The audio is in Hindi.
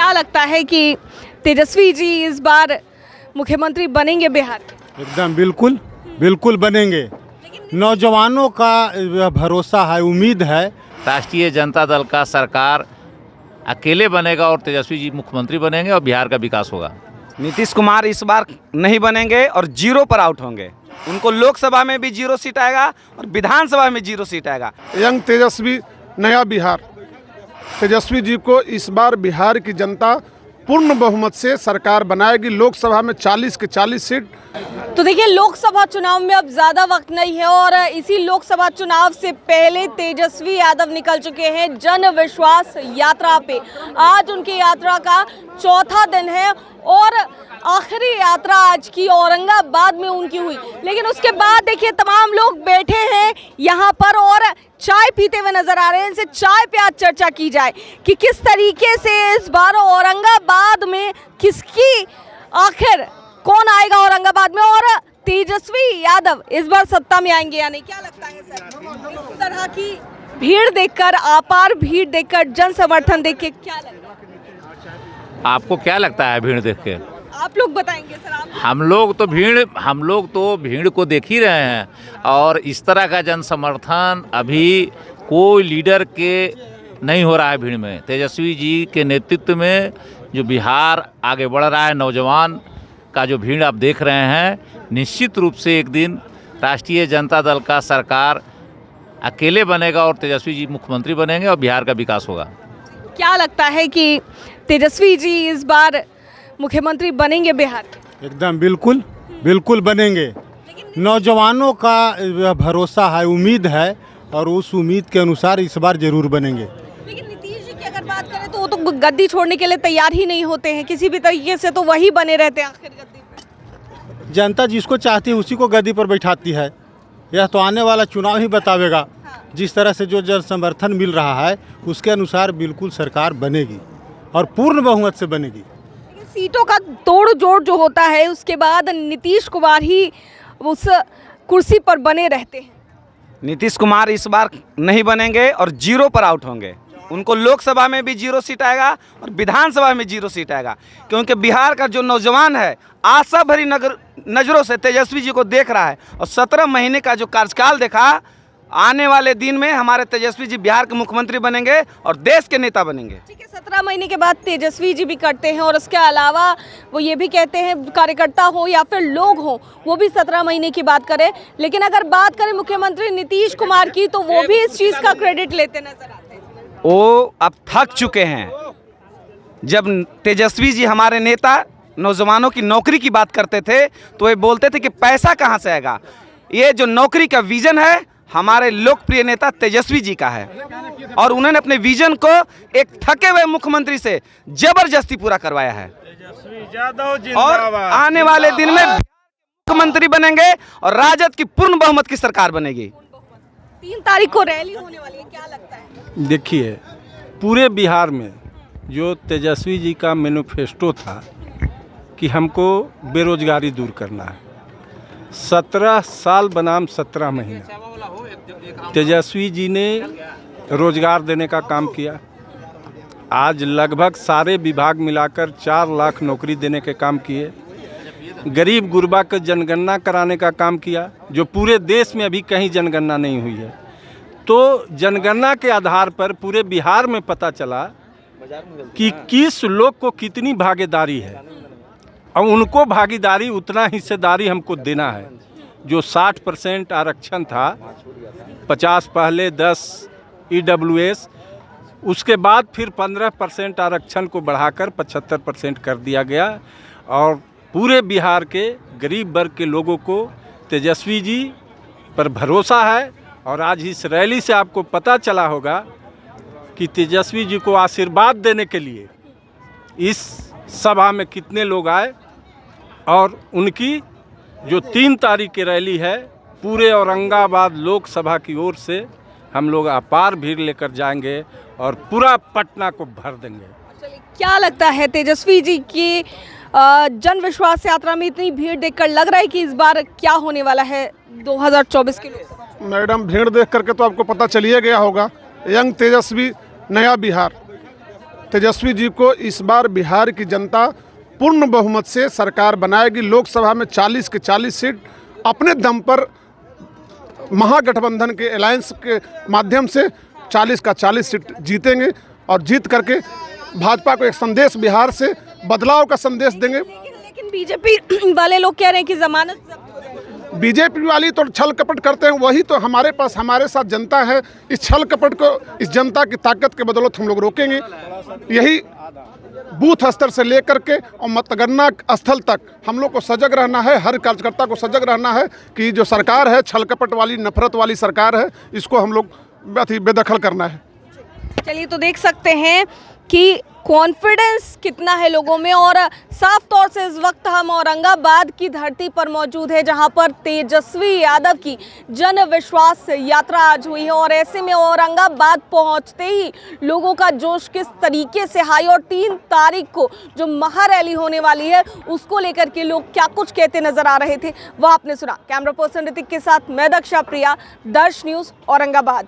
क्या लगता है कि तेजस्वी जी इस बार मुख्यमंत्री बनेंगे बिहार के? एकदम बिल्कुल बिल्कुल बनेंगे। नौजवानों का भरोसा है, उम्मीद है। राष्ट्रीय जनता दल का सरकार अकेले बनेगा और तेजस्वी जी मुख्यमंत्री बनेंगे और बिहार का विकास होगा। नीतीश कुमार इस बार नहीं बनेंगे और जीरो पर आउट होंगे। उनको लोकसभा में भी 0 सीट आएगा और विधानसभा में 0 सीट आएगा। यंग तेजस्वी नया बिहार, तेजस्वी जी को इस बार बिहार की जनता पूर्ण बहुमत से सरकार बनाएगी। लोकसभा में 40 के 40 सीट। तो देखिए, लोकसभा चुनाव में अब ज़्यादा वक्त नहीं है और इसी लोकसभा चुनाव से पहले तेजस्वी यादव निकल चुके हैं जन विश्वास यात्रा पे। आज उनकी यात्रा का चौथा दिन है और आखिरी यात्रा आज की औरंगाबाद में उनकी हुई। लेकिन उसके बाद देखिए, तमाम लोग बैठे हैं यहाँ पर और चाय पीते हुए नजर आ रहे हैं। इनसे चाय पे आज चर्चा की जाए कि किस तरीके से इस बार औरंगाबाद में किसकी आखिर कौन आएगा औरंगाबाद में और तेजस्वी यादव इस बार सत्ता में आएंगे या नहीं। क्या लगता है सर, इस तरह की भीड़ देखकर, अपार भीड़ देखकर, जन समर्थन देख के क्या लगता है? आपको क्या लगता है भीड़ देख के? आप लोग बताएंगे सर। आप हम लोग तो भीड़ को देख ही रहे हैं और इस तरह का जन समर्थन अभी कोई लीडर के नहीं हो रहा है भीड़ में। तेजस्वी जी के नेतृत्व में जो बिहार आगे बढ़ रहा है, नौजवान का जो भीड़ आप देख रहे हैं, निश्चित रूप से एक दिन राष्ट्रीय जनता दल का सरकार अकेले बनेगा और तेजस्वी जी मुख्यमंत्री बनेंगे और बिहार का विकास होगा। क्या लगता है कि तेजस्वी जी इस बार मुख्यमंत्री बनेंगे बिहार के? एकदम बिल्कुल बिल्कुल बनेंगे। नौजवानों का भरोसा है, उम्मीद है और उस उम्मीद के अनुसार इस बार जरूर बनेंगे। लेकिन नीतीश जी की अगर बात करें तो वो तो गद्दी छोड़ने के लिए तैयार ही नहीं होते हैं किसी भी तरीके से, तो वही बने रहते हैं आखिर गद्दी पे। जनता जिसको चाहती है उसी को गद्दी पर बैठाती है। यह तो आने वाला चुनाव ही बतावेगा। जिस तरह से जो जन समर्थन मिल रहा है उसके अनुसार बिल्कुल सरकार बनेगी और पूर्ण बहुमत से बनेगी। सीटों का तोड़ जोड़ जो होता है उसके बाद नीतीश कुमार ही उस कुर्सी पर बने रहते हैं। नीतीश कुमार इस बार नहीं बनेंगे और 0 पर आउट होंगे। उनको लोकसभा में भी 0 सीट आएगा और विधानसभा में 0 सीट आएगा। क्योंकि बिहार का जो नौजवान है आशा भरी नज़रों से तेजस्वी जी को देख रहा है और 17 महीने का जो कार्यकाल देखा, आने वाले दिन में हमारे तेजस्वी जी बिहार के मुख्यमंत्री बनेंगे और देश के नेता बनेंगे। ठीक है, 17 महीने के बाद तेजस्वी जी भी करते हैं और उसके अलावा वो ये भी कहते हैं, कार्यकर्ता हो या फिर लोग हो, वो भी 17 महीने की बात करें। लेकिन अगर बात करें मुख्यमंत्री नीतीश कुमार की तो वो भी इस चीज़ का क्रेडिट लेते नजर आते हैं। वो अब थक चुके हैं। जब तेजस्वी जी हमारे नेता नौजवानों की नौकरी की बात करते थे तो ये बोलते थे कि पैसा कहाँ से आएगा। ये जो नौकरी का विजन है हमारे लोकप्रिय नेता तेजस्वी जी का है और उन्होंने अपने विजन को एक थके हुए मुख्यमंत्री से जबरदस्ती पूरा करवाया है और आने वाले दिन में मुख्यमंत्री बनेंगे और राजद की पूर्ण बहुमत की सरकार बनेगी। 3 तारीख को रैली होने वाली है, क्या लगता है? देखिए, पूरे बिहार में जो तेजस्वी जी का मैनिफेस्टो था कि हमको बेरोजगारी दूर करना है, 17 साल बनाम 17 महीना तेजस्वी जी ने रोजगार देने का काम किया। आज लगभग सारे विभाग मिलाकर 4 लाख नौकरी देने के काम किए। गरीब गुरबा का जनगणना कराने का काम किया, जो पूरे देश में अभी कहीं जनगणना नहीं हुई है। तो जनगणना के आधार पर पूरे बिहार में पता चला कि किस लोग को कितनी भागीदारी है और उनको भागीदारी उतना हिस्सेदारी हमको देना है। जो 60% आरक्षण था, 50 पहले, 10 EWS, उसके बाद फिर 15% आरक्षण को बढ़ाकर 75% कर दिया गया और पूरे बिहार के गरीब वर्ग के लोगों को तेजस्वी जी पर भरोसा है। और आज इस रैली से आपको पता चला होगा कि तेजस्वी जी को आशीर्वाद देने के लिए इस सभा में कितने लोग आए और उनकी जो 3 तारीख की रैली है, पूरे औरंगाबाद लोकसभा की ओर से हम लोग अपार भीड़ लेकर जाएंगे और पूरा पटना को भर देंगे। चलिए, क्या लगता है तेजस्वी जी की जन विश्वास यात्रा में इतनी भीड़ देखकर लग रहा है कि इस बार क्या होने वाला है 2024 के लोकसभा? मैडम, भीड़ देख करके तो आपको पता चलिए गया होगा। यंग तेजस्वी नया बिहार, तेजस्वी जी को इस बार बिहार की जनता पूर्ण बहुमत से सरकार बनाएगी। लोकसभा में 40 के 40 सीट अपने दम पर महागठबंधन के अलायंस के माध्यम से 40 का 40 सीट जीतेंगे और जीत करके भाजपा को एक संदेश बिहार से बदलाव का संदेश देंगे। लेकिन बीजेपी वाले लोग कह रहे हैं कि जमानत जब्त हो जाएगी। बीजेपी वाली तो छल कपट करते हैं, वही तो हमारे पास हमारे साथ जनता है। इस छल कपट को इस जनता की ताकत के बदौलत हम लोग रोकेंगे। यही बूथ स्तर से लेकर के और मतगणना स्थल तक हम लोग को सजग रहना है, हर कार्यकर्ता को सजग रहना है कि जो सरकार है छल कपट वाली, नफरत वाली सरकार है, इसको हम लोग बेदखल करना है। चलिए तो देख सकते हैं कि कॉन्फिडेंस कितना है लोगों में। और साफ तौर से इस वक्त हम औरंगाबाद की धरती पर मौजूद है, जहां पर तेजस्वी यादव की जन विश्वास यात्रा आज हुई है। और ऐसे में औरंगाबाद पहुंचते ही लोगों का जोश किस तरीके से हाई, और 3 तारीख को जो महारैली होने वाली है उसको लेकर के लोग क्या कुछ कहते नजर आ रहे थे, वह आपने सुना। कैमरा पर्सन ऋतिक के साथ मैं दक्षा प्रिया, दर्श न्यूज़, औरंगाबाद।